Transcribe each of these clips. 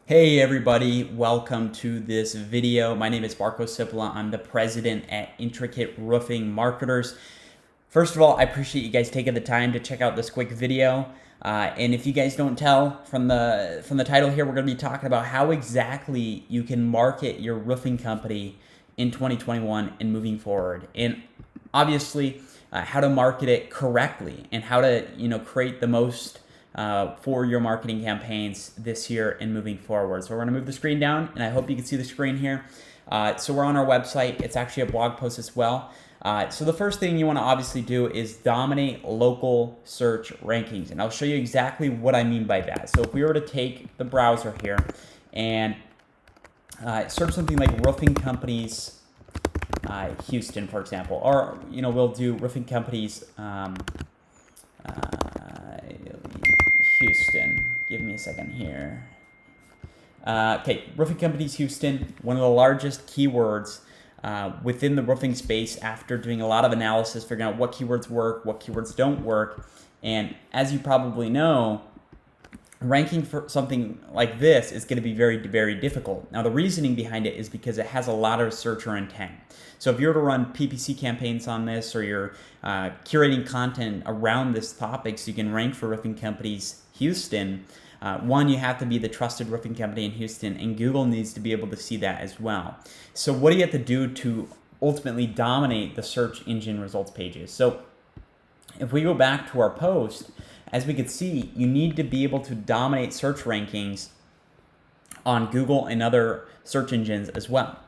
Hey everybody, welcome to this video. My name is Marco Cipolla. I'm the president at Intricate Roofing Marketers. First of all, I appreciate you guys taking the time to check out this quick video. And if you guys don't tell from the title here, we're going to be talking about how exactly you can market your roofing company in 2021 and moving forward. And obviously, how to market it correctly and how to create the most for your marketing campaigns this year and moving forward. So we're going to move the screen down, and I hope you can see the screen here. So we're on our website. It's actually a blog post as well. So the first thing you want to obviously do is dominate local search rankings, and I'll show you exactly what I mean by that. So if we were to take the browser here and search something like roofing companies Houston, for example, or we'll do roofing companies Houston. Give me a second here. Okay, roofing companies Houston, one of the largest keywords within the roofing space after doing a lot of analysis, figuring out what keywords work, what keywords don't work. And as you probably know, ranking for something like this is going to be very, very difficult. Now, the reasoning behind it is because it has a lot of searcher intent. So if you were to run PPC campaigns on this, or you're curating content around this topic so you can rank for roofing companies Houston, one, you have to be the trusted roofing company in Houston, and Google needs to be able to see that as well. So what do you have to do to ultimately dominate the search engine results pages? So if we go back to our post, as we can see, you need to be able to dominate search rankings on Google and other search engines as well.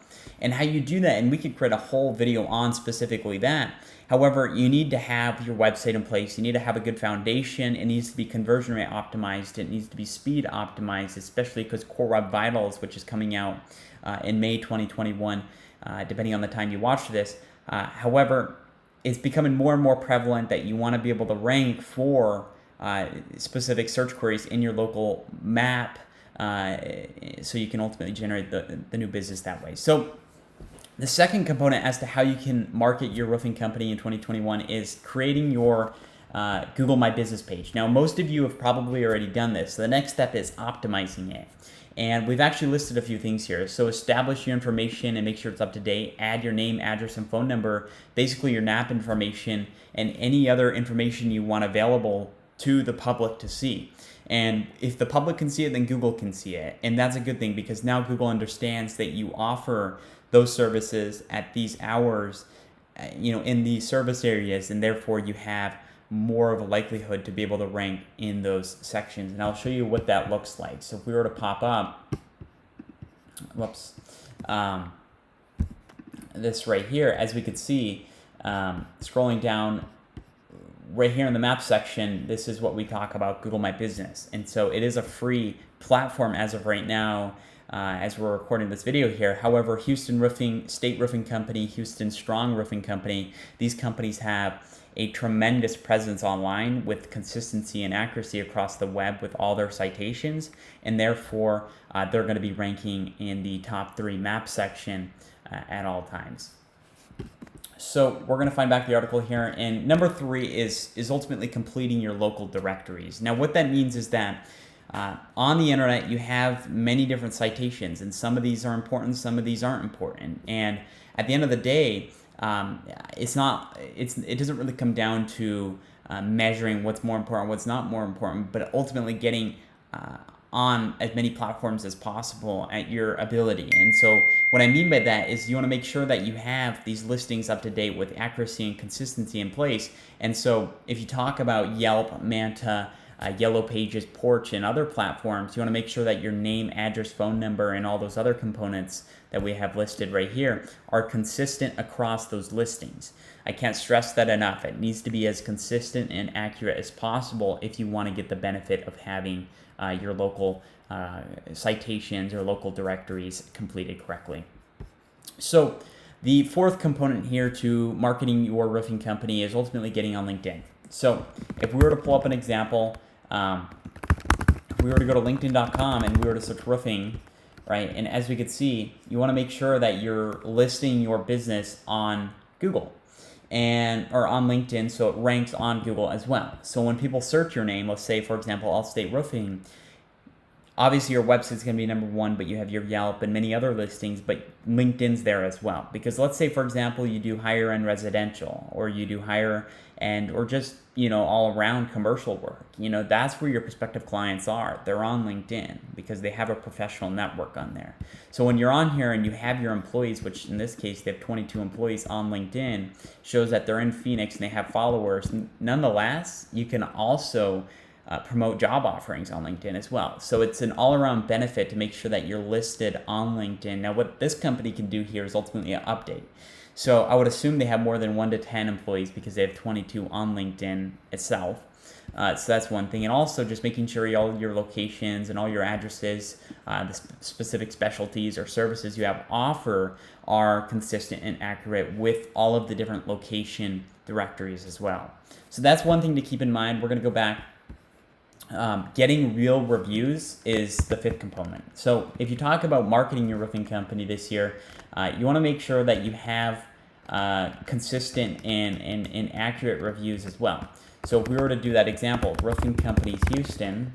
And how you do that, and we could create a whole video on specifically that. However, you need to have your website in place. You need to have a good foundation. It needs to be conversion rate optimized. It needs to be speed optimized, especially because Core Web Vitals, which is coming out in May 2021, depending on the time you watch this. However, it's becoming more and more prevalent that you want to be able to rank for specific search queries in your local map, so you can ultimately generate the new business that way. So the second component as to how you can market your roofing company in 2021 is creating your Google My Business page. Now, most of you have probably already done this. So the next step is optimizing it. And we've actually listed a few things here. So establish your information and make sure it's up to date. Add your name, address, and phone number, basically your NAP information, and any other information you want available to the public to see. And if the public can see it, then Google can see it. And that's a good thing, because now Google understands that you offer those services at these hours, in these service areas, and therefore you have more of a likelihood to be able to rank in those sections. And I'll show you what that looks like. So if we were to pop up, this right here, as we could see, scrolling down right here in the map section, this is what we talk about, Google My Business. And so it is a free platform as of right now, as we're recording this video here. However, Houston Roofing, State Roofing Company, Houston Strong Roofing Company, these companies have a tremendous presence online with consistency and accuracy across the web with all their citations, and therefore they're going to be ranking in the top 3 map section at all times. So we're going to find back the article here, and number 3 is ultimately completing your local directories. Now, what that means is that on the internet, you have many different citations, and some of these are important, some of these aren't important. And at the end of the day, it doesn't really come down to measuring what's more important, what's not more important, but ultimately getting on as many platforms as possible at your ability. And so what I mean by that is you want to make sure that you have these listings up to date with accuracy and consistency in place. And so if you talk about Yelp, Manta, Yellow Pages, Porch, and other platforms, you want to make sure that your name, address, phone number, and all those other components that we have listed right here are consistent across those listings. I can't stress that enough. It needs to be as consistent and accurate as possible if you want to get the benefit of having your local citations or local directories completed correctly. So the fourth component here to marketing your roofing company is ultimately getting on LinkedIn. So if we were to pull up an example, if we were to go to linkedin.com and we were to search roofing, right? And as we could see, you want to make sure that you're listing your business on Google or on LinkedIn, so it ranks on Google as well. So when people search your name, let's say, for example, Allstate Roofing, Obviously, your website's going to be number one, but you have your Yelp and many other listings, but LinkedIn's there as well. Because let's say, for example, you do higher end residential, or you do higher end, or just, all around commercial work. That's where your prospective clients are. They're on LinkedIn because they have a professional network on there. So when you're on here and you have your employees, which in this case, they have 22 employees on LinkedIn, shows that they're in Phoenix and they have followers. Nonetheless, you can also promote job offerings on LinkedIn as well. So it's an all-around benefit to make sure that you're listed on LinkedIn. Now, what this company can do here is ultimately an update. So I would assume they have more than 1 to 10 employees because they have 22 on LinkedIn itself. So that's one thing. And also just making sure all your locations and all your addresses, the specific specialties or services you have offer are consistent and accurate with all of the different location directories as well. So that's one thing to keep in mind. We're going to go back. Getting real reviews is the fifth component. So if you talk about marketing your roofing company this year, you want to make sure that you have consistent and accurate reviews as well. So if we were to do that example, Roofing Companies Houston,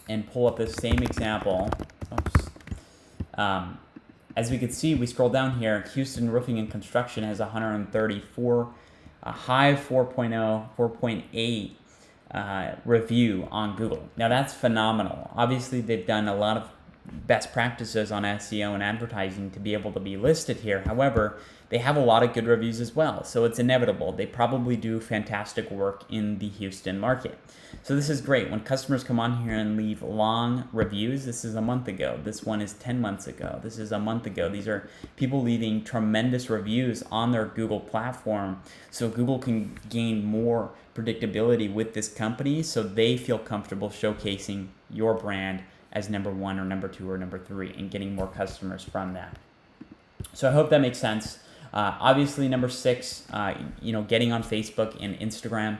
and pull up this same example, as we can see, we scroll down here, Houston Roofing and Construction has 134, a high 4.0, 4.8 review on Google. Now that's phenomenal. Obviously, they've done a lot of best practices on SEO and advertising to be able to be listed here. However, they have a lot of good reviews as well, so it's inevitable. They probably do fantastic work in the Houston market. So this is great. When customers come on here and leave long reviews, this is a month ago. This one is 10 months ago. This is a month ago. These are people leaving tremendous reviews on their Google platform, so Google can gain more predictability with this company, so they feel comfortable showcasing your brand as number one or number two or number three and getting more customers from that. So I hope that makes sense. Obviously, number 6, getting on Facebook and Instagram.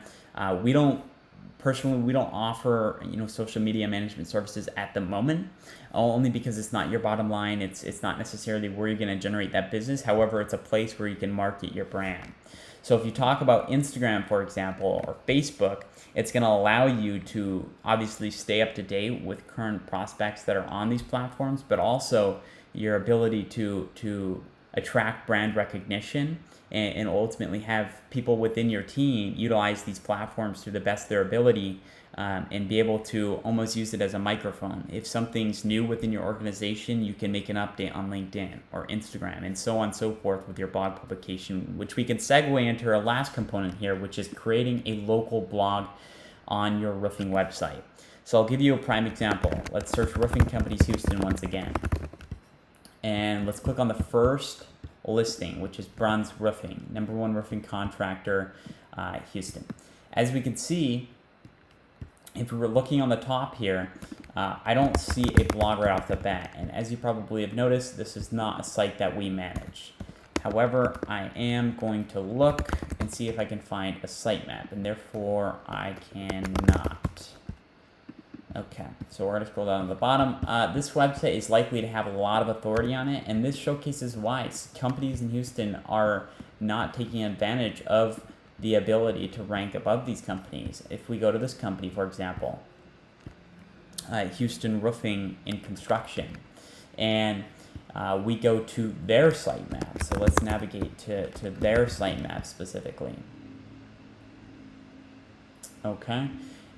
We don't offer social media management services at the moment, only because it's not your bottom line. It's not necessarily where you're going to generate that business. However, it's a place where you can market your brand. So if you talk about Instagram, for example, or Facebook, it's going to allow you to obviously stay up to date with current prospects that are on these platforms, but also your ability to attract brand recognition and ultimately have people within your team utilize these platforms to the best of their ability, and be able to almost use it as a microphone. If something's new within your organization, you can make an update on LinkedIn or Instagram and so on and so forth with your blog publication, which we can segue into our last component here, which is creating a local blog on your roofing website. So I'll give you a prime example. Let's search Roofing Companies Houston once again. And let's click on the first listing, which is Bronze Roofing, number 1 roofing contractor, Houston. As we can see, if we were looking on the top here, I don't see a blog right off the bat. And as you probably have noticed, this is not a site that we manage. However, I am going to look and see if I can find a sitemap, and therefore I cannot. Okay, so we're going to scroll down to the bottom. This website is likely to have a lot of authority on it, and this showcases why companies in Houston are not taking advantage of the ability to rank above these companies. If we go to this company, for example, Houston Roofing and Construction, and we go to their sitemap. So let's navigate to their sitemap specifically. Okay.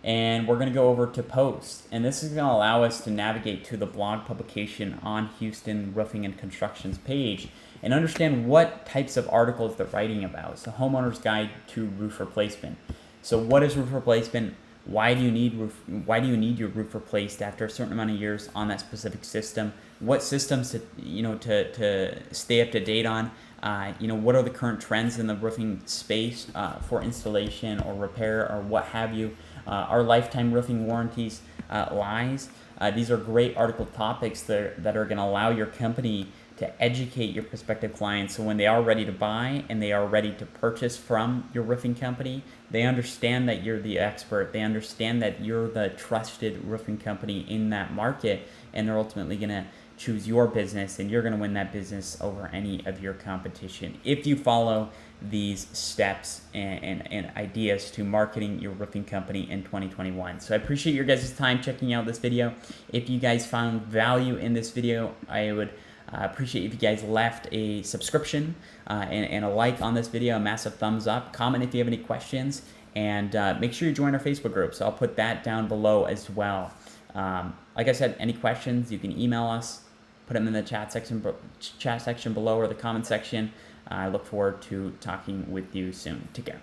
And we're going to go over to posts, and this is going to allow us to navigate to the blog publication on Houston Roofing and Construction's page and understand what types of articles they're writing about. So Homeowner's Guide to Roof Replacement. So what is roof replacement? Why do you need your roof replaced after a certain amount of years on that specific system? What systems to stay up to date on? What are the current trends in the roofing space for installation or repair or what have you? Are lifetime roofing warranties lies? These are great article topics that are going to allow your company to educate your prospective clients, so when they are ready to buy and they are ready to purchase from your roofing company, they understand that you're the expert, they understand that you're the trusted roofing company in that market, and they're ultimately going to choose your business, and you're going to win that business over any of your competition if you follow these steps and ideas to marketing your roofing company in 2021. So I appreciate your guys' time checking out this video. If you guys found value in this video, I would appreciate if you guys left a subscription and a like on this video, a massive thumbs up, comment if you have any questions, and make sure you join our Facebook group. So I'll put that down below as well. Like I said, any questions, you can email us, put them in the chat section below or the comment section. I look forward to talking with you soon. Take care.